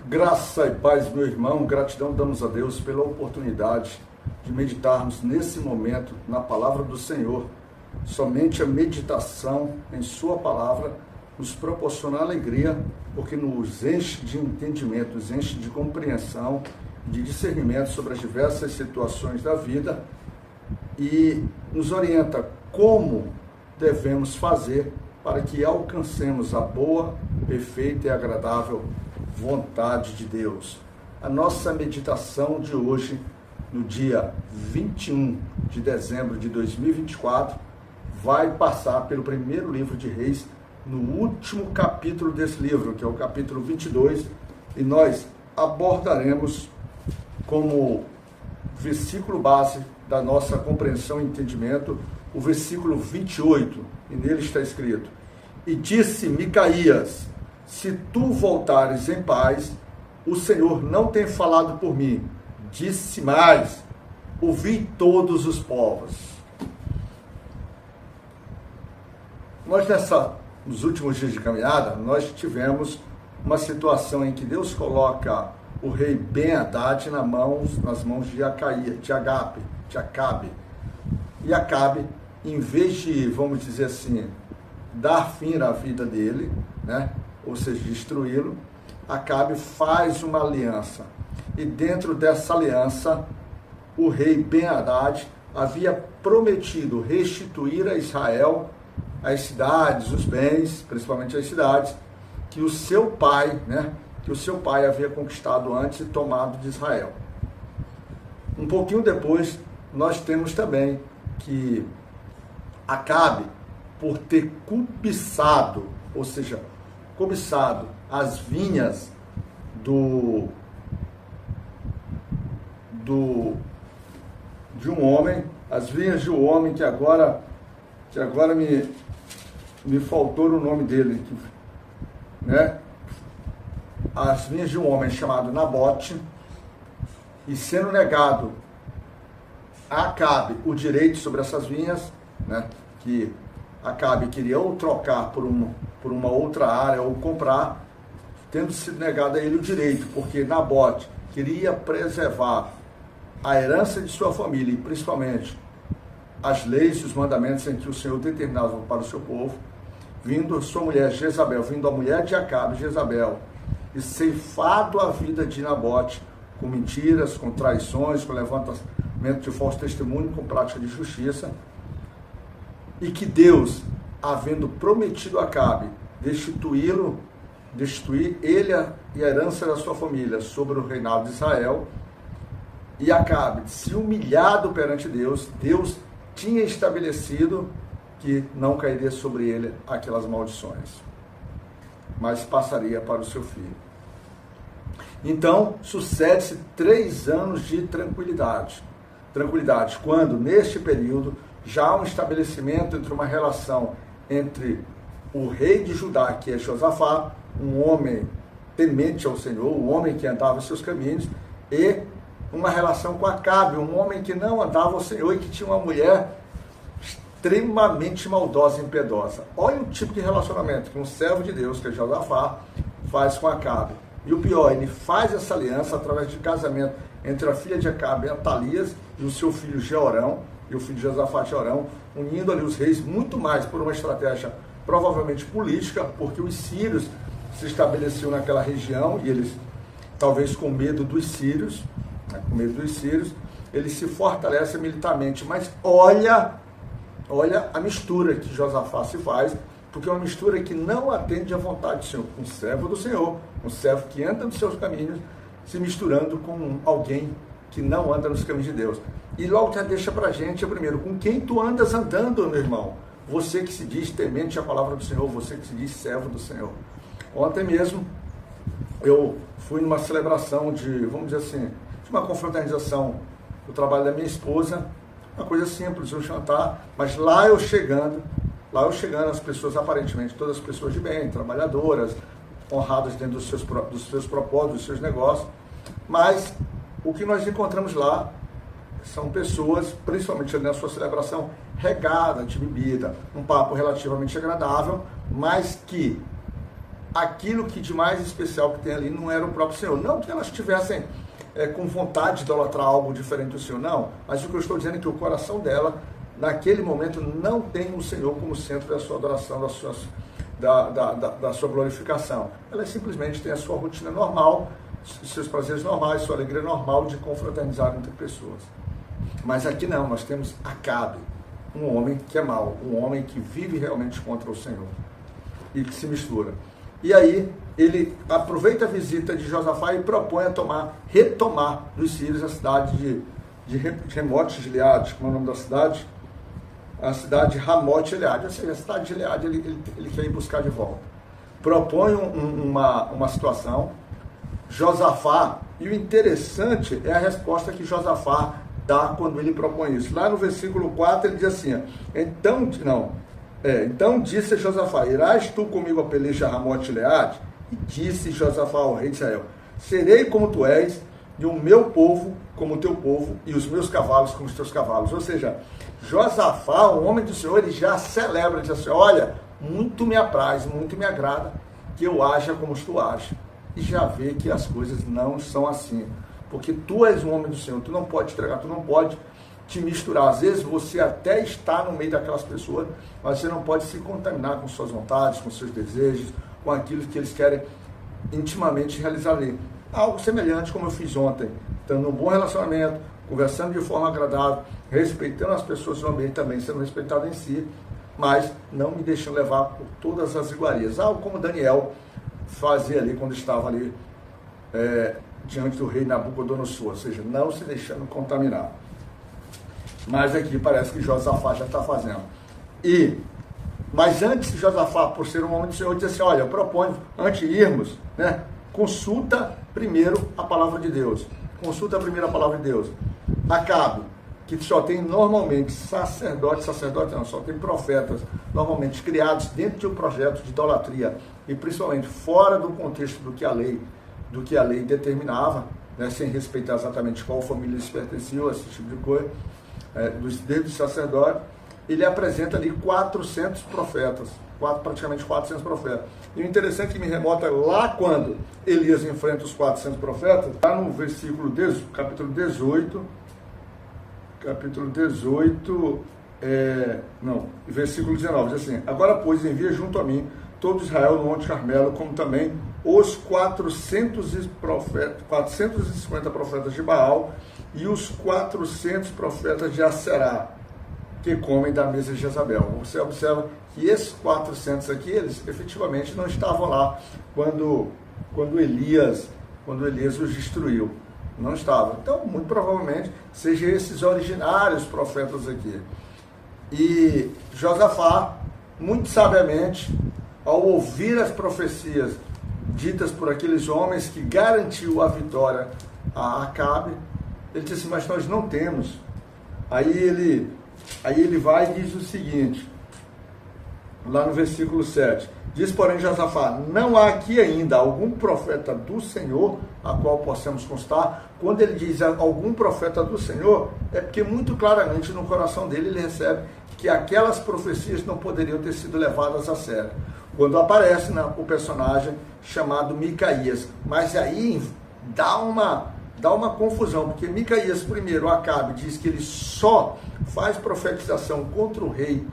Graça e paz, meu irmão, gratidão damos a Deus pela oportunidade de meditarmos nesse momento na palavra do Senhor. Somente a meditação em sua palavra nos proporciona alegria, porque nos enche de entendimento, nos enche de compreensão, de discernimento sobre as diversas situações da vida e nos orienta como devemos fazer para que alcancemos a boa, perfeita e agradável vontade de Deus. A nossa meditação de hoje, no dia 21 de dezembro de 2024, vai passar pelo primeiro livro de Reis, no último capítulo desse livro, que é o capítulo 22, e nós abordaremos como versículo base da nossa compreensão e entendimento, o versículo 28, e nele está escrito: E disse Micaías: Se tu voltares em paz, o Senhor não tem falado por mim. Disse mais: Ouvi todos os povos. Nos últimos dias de caminhada, nós tivemos uma situação em que Deus coloca o rei Ben-Hadad nas mãos de Acabe. E Acabe, em vez de, vamos dizer assim, dar fim à vida dele, né? Ou seja, destruí-lo, Acabe faz uma aliança. E dentro dessa aliança, o rei Ben-Hadad havia prometido restituir a Israel as cidades, os bens, principalmente as cidades, que o seu pai havia conquistado antes e tomado de Israel. Um pouquinho depois, nós temos também que Acabe, por ter cobiçado as vinhas de um homem, as vinhas de um homem que agora me faltou o nome dele, né? As vinhas de um homem chamado Nabote, e sendo negado a Acabe o direito sobre essas vinhas, né? Que Acabe queria ou trocar por uma outra área ou comprar, tendo sido negado a ele o direito, porque Nabote queria preservar a herança de sua família e principalmente as leis e os mandamentos em que o Senhor determinava para o seu povo, vindo a sua mulher Jezabel, vindo a mulher de Acabe, Jezabel, e ceifado a vida de Nabote com mentiras, com traições, com levantamento de falso testemunho, com prática de justiça, e que Deus, havendo prometido a Acabe destituir ele e a herança da sua família sobre o reinado de Israel, e Acabe se humilhado perante Deus, Deus tinha estabelecido que não cairia sobre ele aquelas maldições, mas passaria para o seu filho. Então, sucede-se 3 anos de tranquilidade, quando, neste período, já há um estabelecimento entre uma relação entre o rei de Judá, que é Josafá, um homem temente ao Senhor, um homem que andava em seus caminhos, e uma relação com Acabe, um homem que não andava ao Senhor e que tinha uma mulher extremamente maldosa e impiedosa. Olha o tipo de relacionamento que um servo de Deus, que é Josafá, faz com Acabe. E o pior, ele faz essa aliança através de casamento entre a filha de Acabe, Atalias, e o seu filho Jeorão, e o filho de Josafá, Jeorão, unindo ali os reis muito mais por uma estratégia provavelmente política, porque os sírios se estabeleciam naquela região e eles, talvez com medo dos sírios, eles se fortalecem militarmente. Mas olha a mistura que Josafá se faz, porque é uma mistura que não atende à vontade do Senhor. Um servo do Senhor, um servo que anda nos seus caminhos, se misturando com alguém que não anda nos caminhos de Deus. E logo já deixa pra gente, primeiro, com quem tu andas andando, meu irmão? Você que se diz temente à palavra do Senhor, você que se diz servo do Senhor. Ontem mesmo, eu fui numa celebração de, vamos dizer assim, de uma confraternização do trabalho da minha esposa, uma coisa simples, um jantar, mas lá eu chegando, as pessoas, aparentemente, todas as pessoas de bem, trabalhadoras, honradas dentro dos seus propósitos, dos seus negócios, mas o que nós encontramos lá são pessoas, principalmente na sua celebração, regada de bebida, um papo relativamente agradável, mas que aquilo que de mais especial que tem ali não era o próprio Senhor. Não que elas estivessem com vontade de idolatrar algo diferente do Senhor, não. Mas o que eu estou dizendo é que o coração dela, naquele momento, não tem o Senhor como centro da sua adoração, da sua glorificação. Ela simplesmente tem a sua rotina normal, seus prazeres normais, sua alegria normal de confraternizar entre pessoas. Mas aqui não, nós temos Acabe, um homem que é mau, um homem que vive realmente contra o Senhor e que se mistura. E aí ele aproveita a visita de Josafá e propõe retomar dos sírios a cidade de Ramote-Gileade, como é o nome da cidade? A cidade de Ramote-Gileade, ou seja, a cidade de Gileade ele quer ir buscar de volta. Propõe uma situação, Josafá, e o interessante é a resposta que Josafá dá quando ele propõe isso. Lá no versículo 4 ele diz assim, então disse Josafá, irás tu comigo a peleja a Ramote-Gileade? E disse Josafá ao rei de Israel, serei como tu és, e o meu povo como o teu povo, e os meus cavalos como os teus cavalos. Ou seja, Josafá, o homem do Senhor, ele já celebra, diz assim, olha, muito me apraz, muito me agrada que eu haja como tu ages. E já vê que as coisas não são assim. Porque tu és um homem do Senhor, tu não pode entregar, tu não pode te misturar. Às vezes você até está no meio daquelas pessoas, mas você não pode se contaminar com suas vontades, com seus desejos, com aquilo que eles querem intimamente realizar ali. Algo semelhante como eu fiz ontem, tendo um bom relacionamento, conversando de forma agradável, respeitando as pessoas do ambiente também, sendo respeitado em si, mas não me deixando levar por todas as iguarias. Algo como Daniel fazia ali quando estava ali diante do rei Nabucodonosor, ou seja, não se deixando contaminar. Mas aqui parece que Josafá já está fazendo. Mas antes de Josafá, por ser um homem do Senhor, disse assim, olha, eu proponho, antes de irmos, consulta primeiro a palavra de Deus. Consulta primeiro a palavra de Deus. Acabe, que só tem normalmente só tem profetas, normalmente criados dentro de um projeto de idolatria, e principalmente fora do contexto do que a lei determinava, sem respeitar exatamente qual família eles pertenciam, esse tipo de coisa, desde os sacerdotes. Ele apresenta ali 400 profetas, praticamente 400 profetas. E o interessante é que me remota lá quando Elias enfrenta os 400 profetas, lá no capítulo 18, versículo 19, diz assim, agora, pois, envia junto a mim todo Israel no Monte Carmelo, como também os 450 profetas de Baal e os 400 profetas de Aserá, que comem da mesa de Jezabel. Você observa que esses 400 aqui, eles efetivamente não estavam lá quando Elias os destruiu. Não estavam. Então, muito provavelmente, sejam esses originários profetas aqui. E Josafá, muito sabiamente, ao ouvir as profecias ditas por aqueles homens que garantiu a vitória a Acabe, ele disse assim, mas nós não temos. Aí ele vai e diz o seguinte, lá no versículo 7, diz, porém, Josafá, não há aqui ainda algum profeta do Senhor a qual possamos constar. Quando ele diz algum profeta do Senhor, é porque muito claramente no coração dele ele recebe que aquelas profecias não poderiam ter sido levadas a sério. Quando aparece o personagem chamado Micaías, mas aí dá uma confusão, porque Micaías, primeiro, Acabe, diz que ele só faz profetização contra o rei.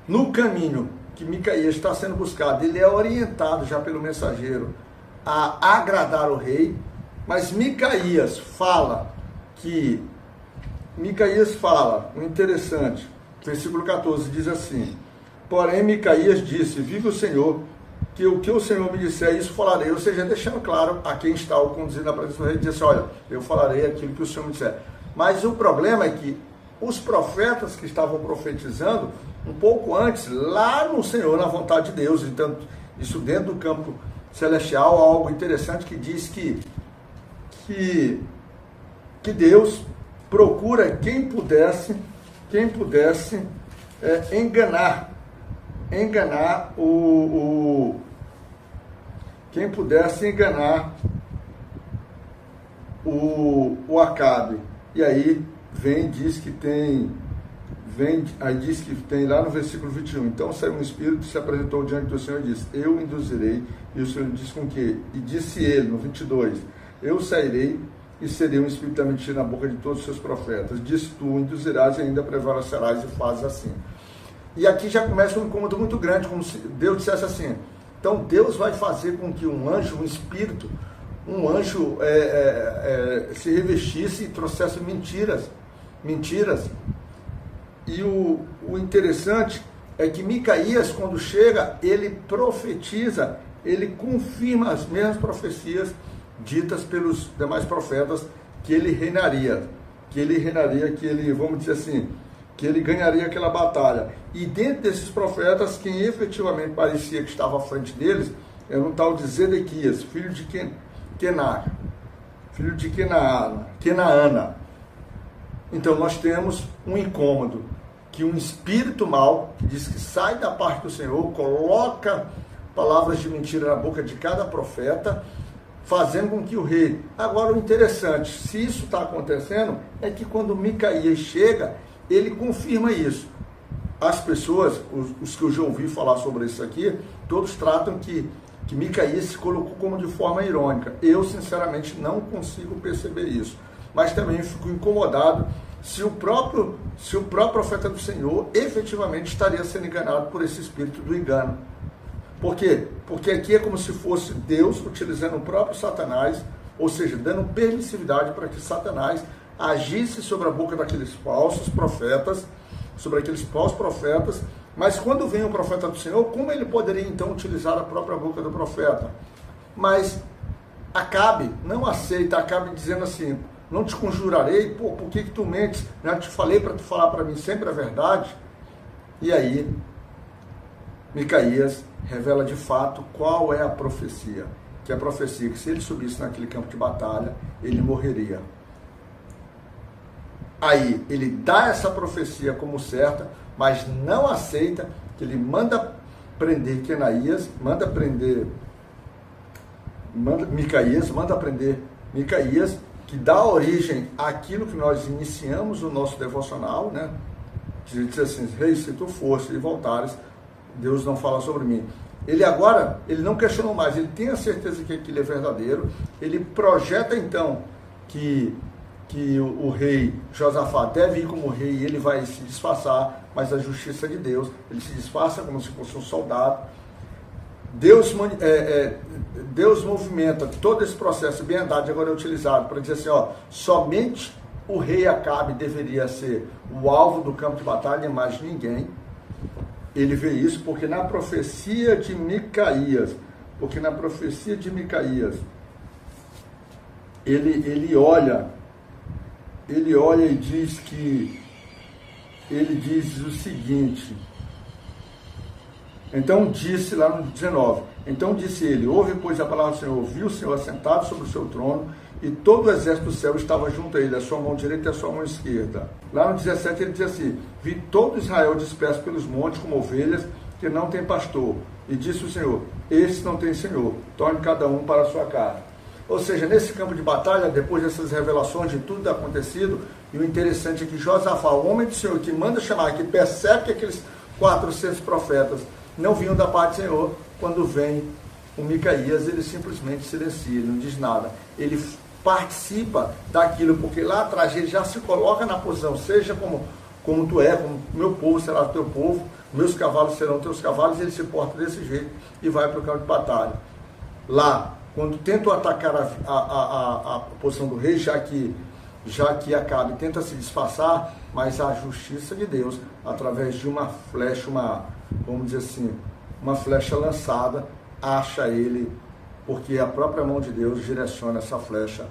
No caminho que Micaías está sendo buscado, ele é orientado já pelo mensageiro a agradar o rei, mas Micaías fala, o interessante, versículo 14 diz assim, porém Micaías disse, vive o Senhor, que o que o Senhor me disser, isso falarei. Ou seja, deixando claro a quem está o conduzindo na presença do rei, diz assim, olha, eu falarei aquilo que o Senhor me disser. Mas o problema é que os profetas que estavam profetizando, um pouco antes, lá no Senhor, na vontade de Deus, então, isso dentro do campo celestial, algo interessante que diz que Deus procura quem pudesse enganar o Acabe. E aí diz que tem vem, aí diz que tem lá no versículo 21, então saiu um espírito, se apresentou diante do Senhor e disse, eu induzirei, e o Senhor disse com que? E disse ele, no 22, eu sairei e serei um espírito da mentira na boca de todos os seus profetas, disse tu, induzirás e ainda prevalecerás e fazes assim. E aqui já começa um incômodo muito grande, como se Deus dissesse assim, então Deus vai fazer com que um anjo, um espírito, um anjo se revestisse e trouxesse mentiras. E o interessante é que Micaías, quando chega, ele profetiza, ele confirma as mesmas profecias ditas pelos demais profetas, que ele reinaria, que ele, vamos dizer assim, que ele ganharia aquela batalha. E dentro desses profetas, quem efetivamente parecia que estava à frente deles, era um tal de Zedequias, filho de Kenaana. Então nós temos um incômodo, que um espírito mau, que diz que sai da parte do Senhor, coloca palavras de mentira na boca de cada profeta, fazendo com que o rei... Agora o interessante, se isso está acontecendo, é que quando Micaías chega, ele confirma isso. As pessoas, os que eu já ouvi falar sobre isso aqui, todos tratam que Micaías se colocou como de forma irônica. Eu, sinceramente, não consigo perceber isso. Mas também fico incomodado se o próprio profeta do Senhor efetivamente estaria sendo enganado por esse espírito do engano. Por quê? Porque aqui é como se fosse Deus utilizando o próprio Satanás, ou seja, dando permissividade para que Satanás agisse sobre a boca daqueles falsos profetas, mas quando vem o profeta do Senhor, como ele poderia então utilizar a própria boca do profeta? Mas Acabe não aceita, Acabe dizendo assim, não te conjurarei, por que tu mentes? Já te falei para tu falar para mim sempre a verdade. E aí, Micaías revela de fato qual é a profecia. Que é a profecia que se ele subisse naquele campo de batalha, ele morreria. Aí, ele dá essa profecia como certa, mas não aceita que ele manda prender Micaías, que dá origem àquilo que nós iniciamos o nosso devocional, né? Que diz assim, rei, se tu fosse e voltares, Deus não fala sobre mim. Ele agora, ele não questionou mais, ele tem a certeza que aquilo é verdadeiro, ele projeta então que o rei Josafá deve ir como rei e ele vai se disfarçar, mas a justiça de Deus, ele se disfarça como se fosse um soldado. Deus movimenta todo esse processo, bem andado agora é utilizado para dizer assim, somente o rei Acabe deveria ser o alvo do campo de batalha e mais ninguém. Ele vê isso porque na profecia de Micaías, ele olha e diz o seguinte, então disse lá no 19, então disse ele, ouve pois a palavra do Senhor, viu o Senhor assentado sobre o seu trono, e todo o exército do céu estava junto a ele, a sua mão direita e a sua mão esquerda. Lá no 17 ele diz assim, vi todo Israel disperso pelos montes como ovelhas que não tem pastor, e disse o Senhor, esses não têm Senhor, torne cada um para a sua casa. Ou seja, nesse campo de batalha, depois dessas revelações de tudo acontecido, e o interessante é que Josafá, o homem do Senhor, que manda chamar, que percebe que aqueles 400 profetas não vinham da parte do Senhor, quando vem o Micaías, ele simplesmente silencia, ele não diz nada. Ele participa daquilo, porque lá atrás ele já se coloca na posição, seja como tu é, como meu povo será o teu povo, meus cavalos serão teus cavalos, ele se porta desse jeito e vai para o campo de batalha. Lá, quando tentam atacar a posição do rei, já que Acabe tenta se disfarçar, mas a justiça de Deus, através de uma flecha, vamos dizer assim, uma flecha lançada, acha ele, porque a própria mão de Deus direciona essa flecha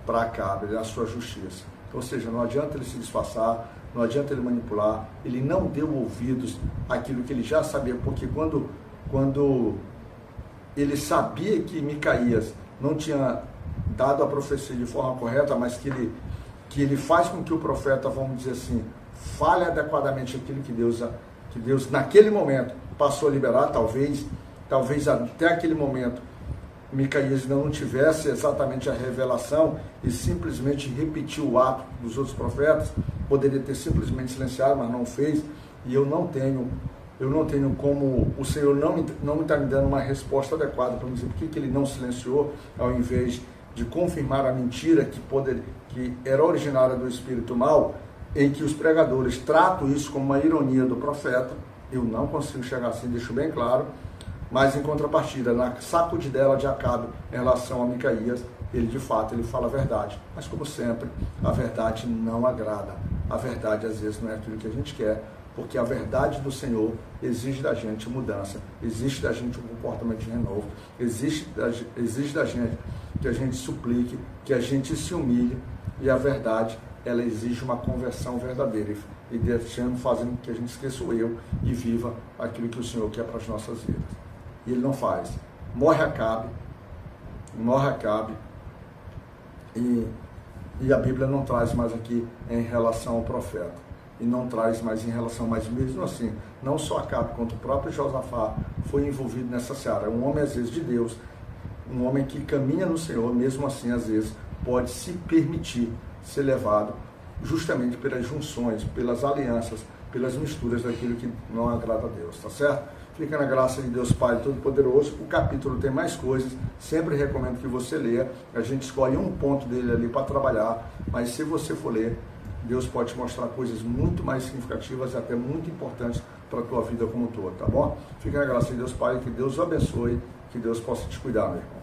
para Acabe, a sua justiça. Ou seja, não adianta ele se disfarçar, não adianta ele manipular, ele não deu ouvidos àquilo que ele já sabia, porque quando ele sabia que Micaías não tinha dado a profecia de forma correta, mas que ele faz com que o profeta, vamos dizer assim, fale adequadamente aquilo que Deus naquele momento passou a liberar, talvez até aquele momento Micaías não tivesse exatamente a revelação e simplesmente repetiu o ato dos outros profetas, poderia ter simplesmente silenciado, mas não fez, e eu não tenho como, o Senhor não está me dando uma resposta adequada para me dizer por que ele não silenciou, ao invés de confirmar a mentira que era originária do espírito mal, em que os pregadores tratam isso como uma ironia do profeta. Eu não consigo chegar assim, deixo bem claro, mas em contrapartida, na sacudidela de Acabe em relação a Micaías, ele de fato fala a verdade, mas como sempre, a verdade não agrada, a verdade às vezes não é aquilo que a gente quer, porque a verdade do Senhor exige da gente mudança, exige da gente um comportamento de renovo, exige da gente que a gente suplique, que a gente se humilhe, e a verdade, ela exige uma conversão verdadeira, e deixando, fazendo com que a gente esqueça o eu e viva aquilo que o Senhor quer para as nossas vidas. E ele não faz. Morre Acabe, e a Bíblia não traz mais aqui em relação ao profeta, e não traz mais em relação, mas mesmo assim, não só Acabe, quanto o próprio Josafá foi envolvido nessa seara. Um homem às vezes de Deus, um homem que caminha no Senhor, mesmo assim às vezes pode se permitir ser levado justamente pelas junções, pelas alianças, pelas misturas daquilo que não agrada a Deus, tá certo? Fica na graça de Deus Pai Todo-Poderoso. O capítulo tem mais coisas, sempre recomendo que você leia. A gente escolhe um ponto dele ali para trabalhar, mas se você for ler, Deus pode te mostrar coisas muito mais significativas e até muito importantes para a tua vida como um todo, tá bom? Fica na graça de Deus Pai, que Deus o abençoe, que Deus possa te cuidar, meu irmão.